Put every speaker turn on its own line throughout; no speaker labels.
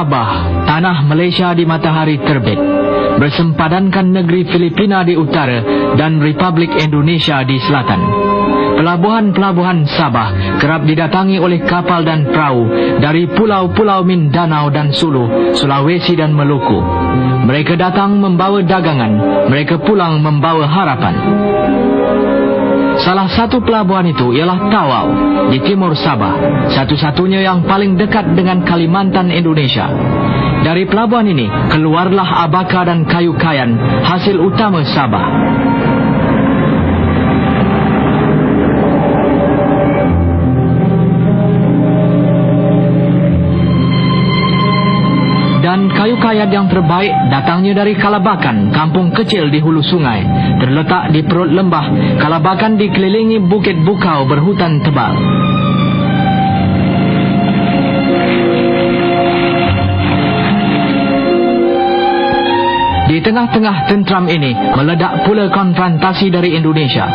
Sabah, tanah Malaysia di matahari terbit, bersempadankan negeri Filipina di utara dan Republik Indonesia di selatan. Pelabuhan-pelabuhan Sabah kerap didatangi oleh kapal dan perahu dari pulau-pulau Mindanao dan Sulu, Sulawesi dan Maluku. Mereka datang membawa dagangan, mereka pulang membawa harapan. Salah satu pelabuhan itu ialah Tawau di timur Sabah, satu-satunya yang paling dekat dengan Kalimantan, Indonesia. Dari pelabuhan ini keluarlah abaka dan kayu kayan, hasil utama Sabah. Dan kayu kayan yang terbaik datangnya dari Kalabakan, kampung kecil di hulu sungai. Terletak di perut lembah, Kalabakan dikelilingi bukit bukau berhutan tebal. Di tengah-tengah tentram ini meledak pula konfrontasi dari Indonesia.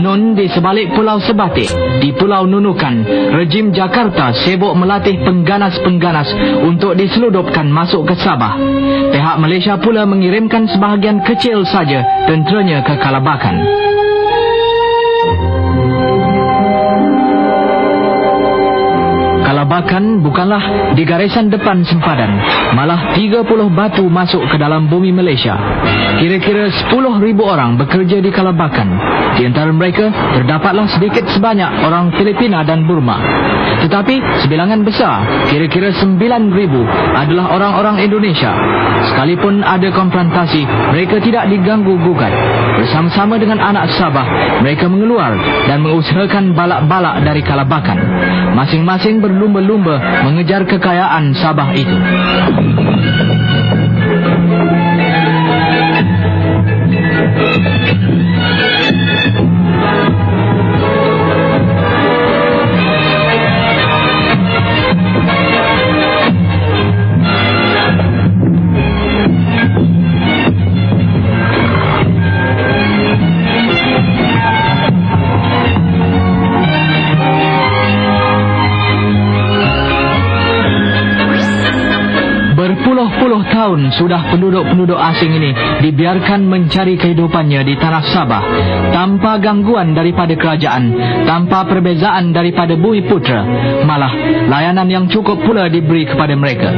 Nun di sebalik Pulau Sebatik, di Pulau Nunukan, rejim Jakarta sibuk melatih pengganas-pengganas untuk diseludupkan masuk ke Sabah. Pihak Malaysia pula mengirimkan sebahagian kecil saja tenteranya ke Kalabakan. Kalabakan bukanlah di garisan depan sempadan, malah 30 batu masuk ke dalam bumi Malaysia. Kira-kira 10,000 orang bekerja di Kalabakan. Di antara mereka terdapatlah sedikit sebanyak orang Filipina dan Burma. Tetapi sebilangan besar, kira-kira 9,000 adalah orang-orang Indonesia. Sekalipun ada konfrontasi, mereka tidak diganggu-gugat. Bersama-sama dengan anak Sabah, mereka mengeluar dan mengusahakan balak-balak dari Kalabakan. Masing-masing berlumba-lumba mengejar kekayaan Sabah itu. Berpuluh-puluh tahun sudah penduduk-penduduk asing ini dibiarkan mencari kehidupannya di tanah Sabah tanpa gangguan daripada kerajaan, tanpa perbezaan daripada bumi putera. Malah layanan yang cukup pula diberi kepada mereka.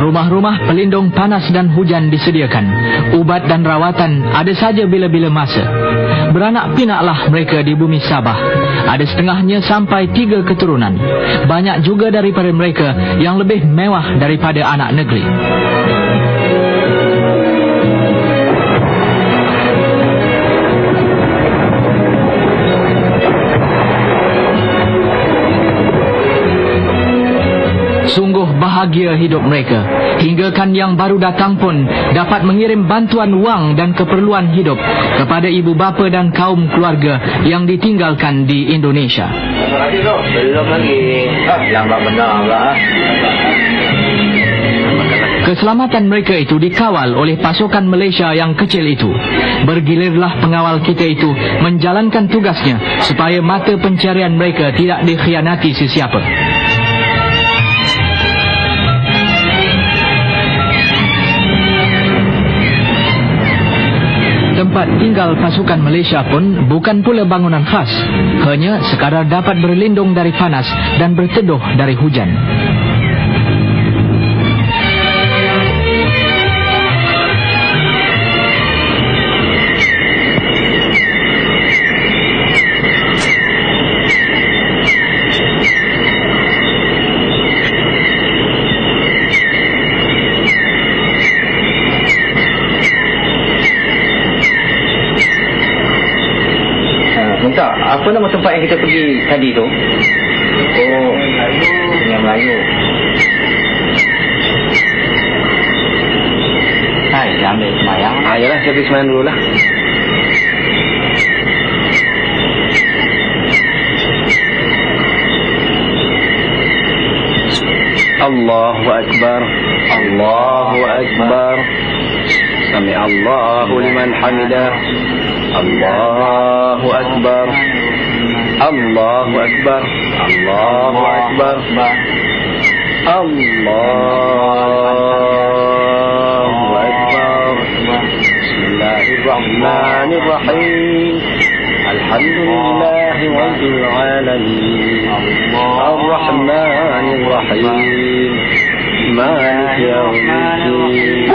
Rumah-rumah pelindung panas dan hujan disediakan. Ubat dan rawatan ada saja bila-bila masa. Beranak pinaklah mereka di bumi Sabah. Ada setengahnya sampai 3 keturunan. Banyak juga daripada mereka yang lebih mewah daripada anak negeri. Sungguh bahagia hidup mereka. Hinggakan yang baru datang pun dapat mengirim bantuan wang dan keperluan hidup kepada ibu bapa dan kaum keluarga yang ditinggalkan di Indonesia.
Belum lagi. Lambat benar lah.
Keselamatan mereka itu dikawal oleh pasukan Malaysia yang kecil itu. Bergilirlah pengawal kita itu menjalankan tugasnya supaya mata pencarian mereka tidak dikhianati sesiapa. Tempat tinggal pasukan Malaysia pun bukan pula bangunan khas, hanya sekadar dapat berlindung dari panas dan berteduh dari hujan.
Tak, apa nama tempat yang kita pergi tadi tu? Oh, yang Melayu. Hai, jangan ambil semayang. Yalah, saya pergi semayang dulu lah. Allahu Akbar. Allahu Akbar.
سمع الله لمن حمده الله أكبر الله أكبر الله أكبر الله أكبر بسم الله الرحمن الرحيم الحمد لله رب العالمين الرحمن الرحيم مالك يوم الدين.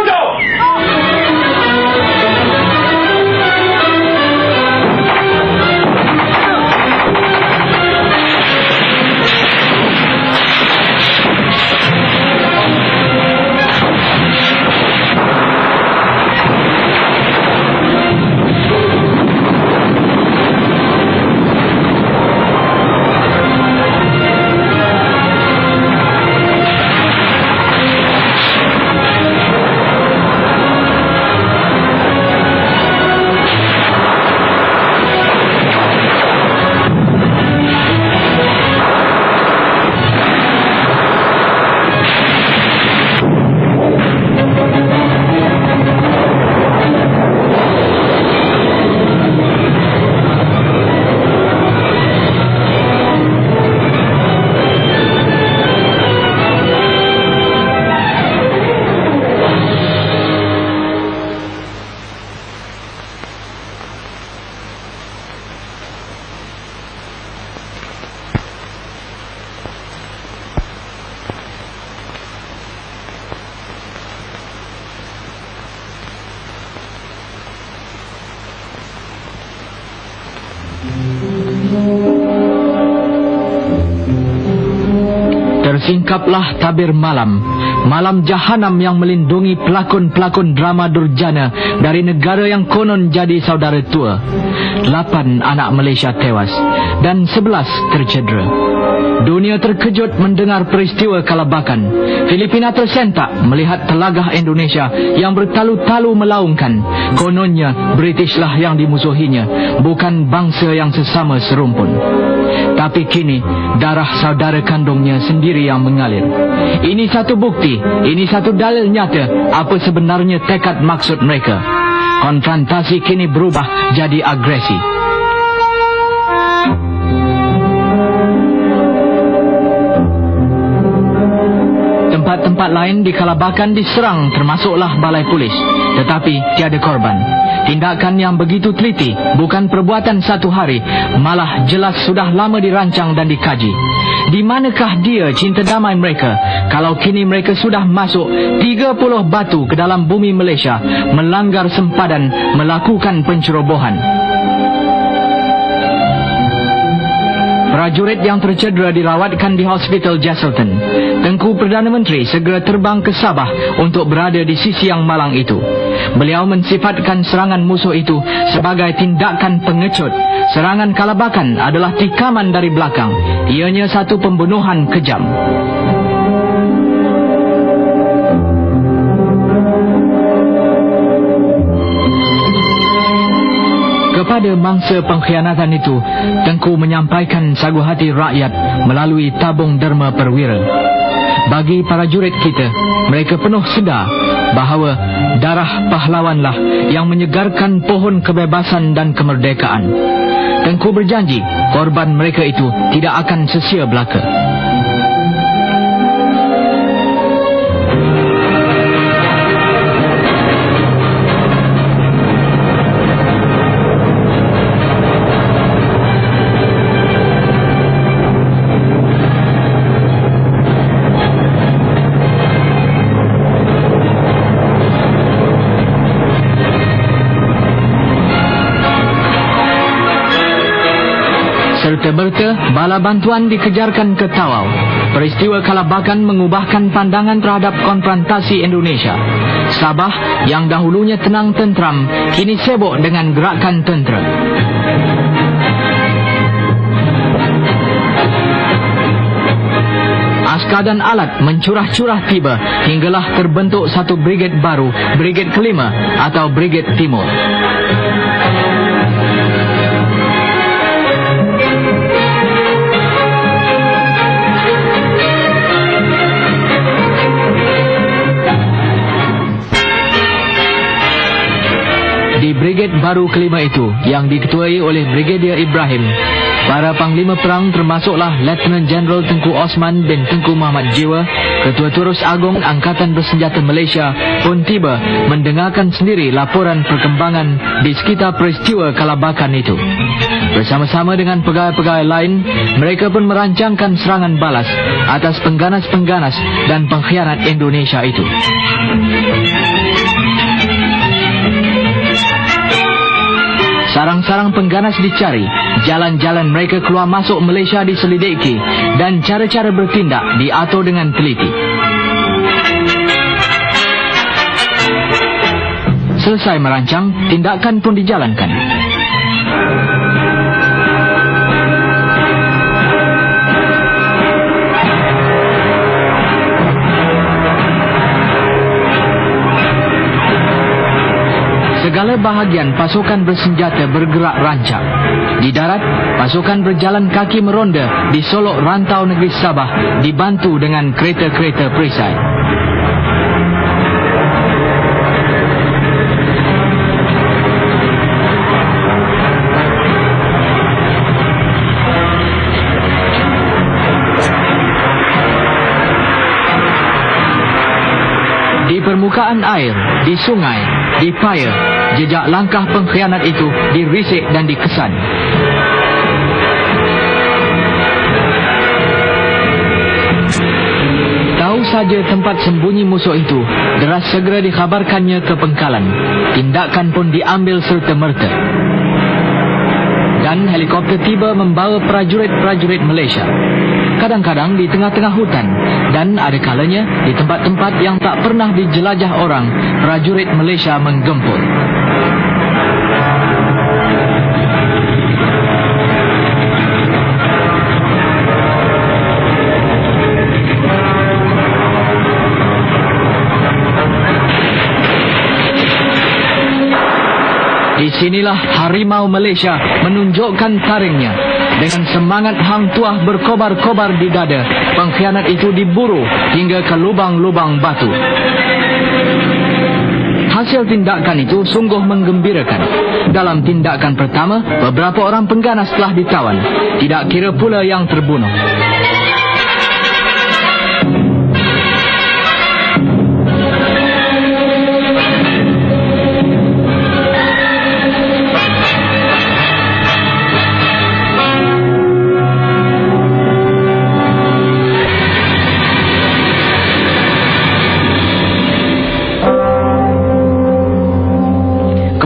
Tersingkaplah tabir malam, malam jahanam yang melindungi pelakon-pelakon drama durjana dari negara yang konon jadi saudara tua. 8 anak Malaysia tewas dan 11 tercedera. Dunia terkejut mendengar peristiwa kalabakan. Filipina tersentak melihat telagah Indonesia yang bertalu-talu melaungkan. Kononnya Britishlah yang dimusuhinya, bukan bangsa yang sesama serumpun. Tapi kini darah saudara kandungnya sendiri yang mengalir. Ini satu bukti, ini satu dalil nyata apa sebenarnya tekad maksud mereka. Konfrontasi kini berubah jadi agresi. Tempat-tempat lain di Kalabakan diserang, termasuklah balai polis. Tetapi tiada korban. Tindakan yang begitu teliti bukan perbuatan satu hari, malah jelas sudah lama dirancang dan dikaji. Di manakah dia cinta damai mereka kalau kini mereka sudah masuk 30 batu ke dalam bumi Malaysia, melanggar sempadan, melakukan pencerobohan. Prajurit yang tercedera dirawatkan di Hospital Jesselton. Tengku Perdana Menteri segera terbang ke Sabah untuk berada di sisi yang malang itu. Beliau mensifatkan serangan musuh itu sebagai tindakan pengecut. Serangan Kalabakan adalah tikaman dari belakang. Ianya satu pembunuhan kejam. Kepada mangsa pengkhianatan itu, Tengku menyampaikan sagu hati rakyat melalui tabung derma perwira. Bagi para jurid kita, mereka penuh sedar bahawa darah pahlawanlah yang menyegarkan pohon kebebasan dan kemerdekaan. Tengku berjanji korban mereka itu tidak akan sia-sia belaka. Serta-merta bala bantuan dikejarkan ke Tawau. Peristiwa Kalabakan mengubahkan pandangan terhadap konfrontasi Indonesia. Sabah yang dahulunya tenang tentram kini sibuk dengan gerakan tentera. Askar dan alat mencurah-curah tiba hinggalah terbentuk satu brigade baru, Brigade Kelima atau Brigade Timur. brigade baru kelima itu yang diketuai oleh Brigadier Ibrahim, para panglima perang termasuklah Lieutenant General Tengku Osman bin Tengku Muhammad Jiwa, Ketua Turus Agong Angkatan Bersenjata Malaysia pun tiba mendengarkan sendiri laporan perkembangan di sekitar peristiwa kalabakan itu. Bersama-sama dengan pegawai-pegawai lain, mereka pun merancangkan serangan balas atas pengganas-pengganas dan pengkhianat Indonesia itu. Sarang-sarang pengganas dicari, jalan-jalan mereka keluar masuk Malaysia diselidiki dan cara-cara bertindak diatur dengan teliti. Selesai merancang, tindakan pun dijalankan. Segala bahagian pasukan bersenjata bergerak rancak. Di darat, pasukan berjalan kaki meronda di solok rantau negeri Sabah dibantu dengan kereta-kereta perisai. Di permukaan air, di sungai, di paya, jejak langkah pengkhianat itu dirisik dan dikesan. Tahu saja tempat sembunyi musuh itu, deras segera dikhabarkannya ke pengkalan. Tindakan pun diambil serta-merta. Dan helikopter tiba membawa prajurit-prajurit Malaysia. Kadang-kadang di tengah-tengah hutan, dan ada kalanya di tempat-tempat yang tak pernah dijelajah orang, prajurit Malaysia menggempur. Di sinilah harimau Malaysia menunjukkan taringnya. Dengan semangat hang tuah berkobar-kobar di dada, pengkhianat itu diburu hingga ke lubang-lubang batu. Hasil tindakan itu sungguh menggembirakan. Dalam tindakan pertama, beberapa orang pengganas telah ditawan, tidak kira pula yang terbunuh.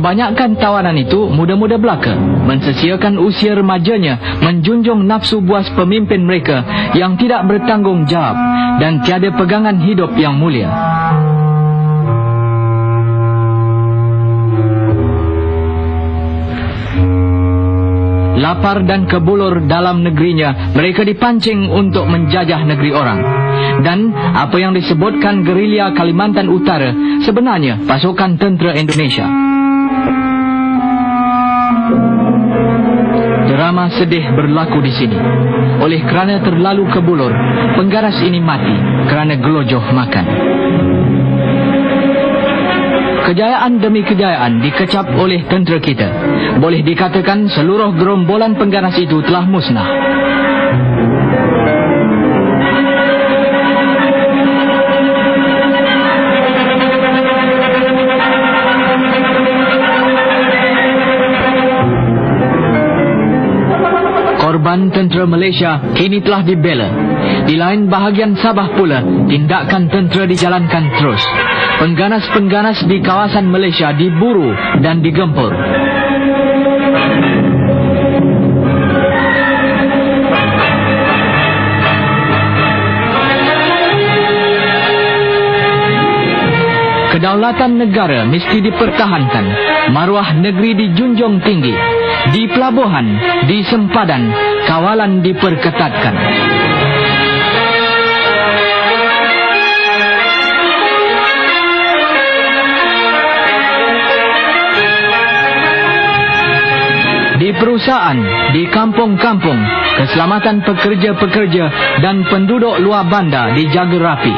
Kebanyakan tawanan itu muda-muda belaka, mensesiakan usia remajanya, menjunjung nafsu buas pemimpin mereka yang tidak bertanggung jawab dan tiada pegangan hidup yang mulia. Lapar dan kebulur dalam negerinya, mereka dipancing untuk menjajah negeri orang. Dan apa yang disebutkan gerilya Kalimantan Utara sebenarnya pasukan tentera Indonesia. Drama sedih berlaku di sini. Oleh kerana terlalu kebulur, pengganas ini mati kerana gelojoh makan. Kejayaan demi kejayaan dikecap oleh tentera kita. Boleh dikatakan seluruh gerombolan pengganas itu telah musnah. Korban tentera Malaysia kini telah dibela. Di lain bahagian Sabah pula, tindakan tentera dijalankan terus. Pengganas-pengganas di kawasan Malaysia diburu dan digempur. Kedaulatan negara mesti dipertahankan. Maruah negeri dijunjung tinggi. Di pelabuhan, di sempadan, kawalan diperketatkan. Di perusahaan, di kampung-kampung, keselamatan pekerja-pekerja dan penduduk luar bandar dijaga rapi.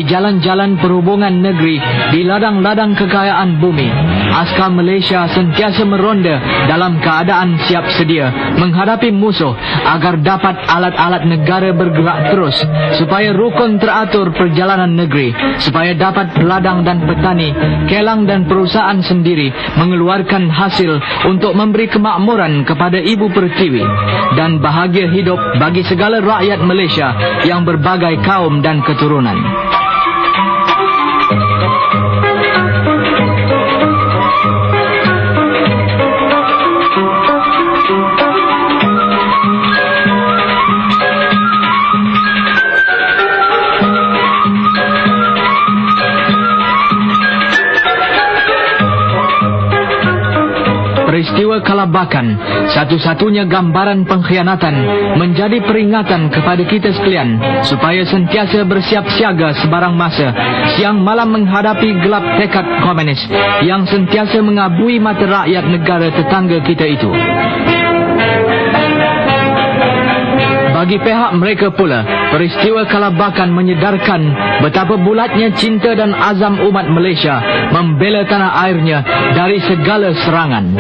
jalan-jalan perhubungan negeri, di ladang-ladang kekayaan bumi, askar Malaysia sentiasa meronda dalam keadaan siap sedia menghadapi musuh agar dapat alat-alat negara bergerak terus, supaya rukun teratur perjalanan negeri, supaya dapat peladang dan petani, kelang dan perusahaan sendiri mengeluarkan hasil untuk memberi kemakmuran kepada ibu pertiwi dan bahagia hidup bagi segala rakyat Malaysia yang berbagai kaum dan keturunan. Peristiwa Kalabakan, satu-satunya gambaran pengkhianatan, menjadi peringatan kepada kita sekalian supaya sentiasa bersiap siaga sebarang masa, siang malam menghadapi gelap tekad komunis yang sentiasa mengabui mata rakyat negara tetangga kita itu. Bagi pihak mereka pula, peristiwa Kalabakan menyedarkan betapa bulatnya cinta dan azam umat Malaysia membela tanah airnya dari segala serangan.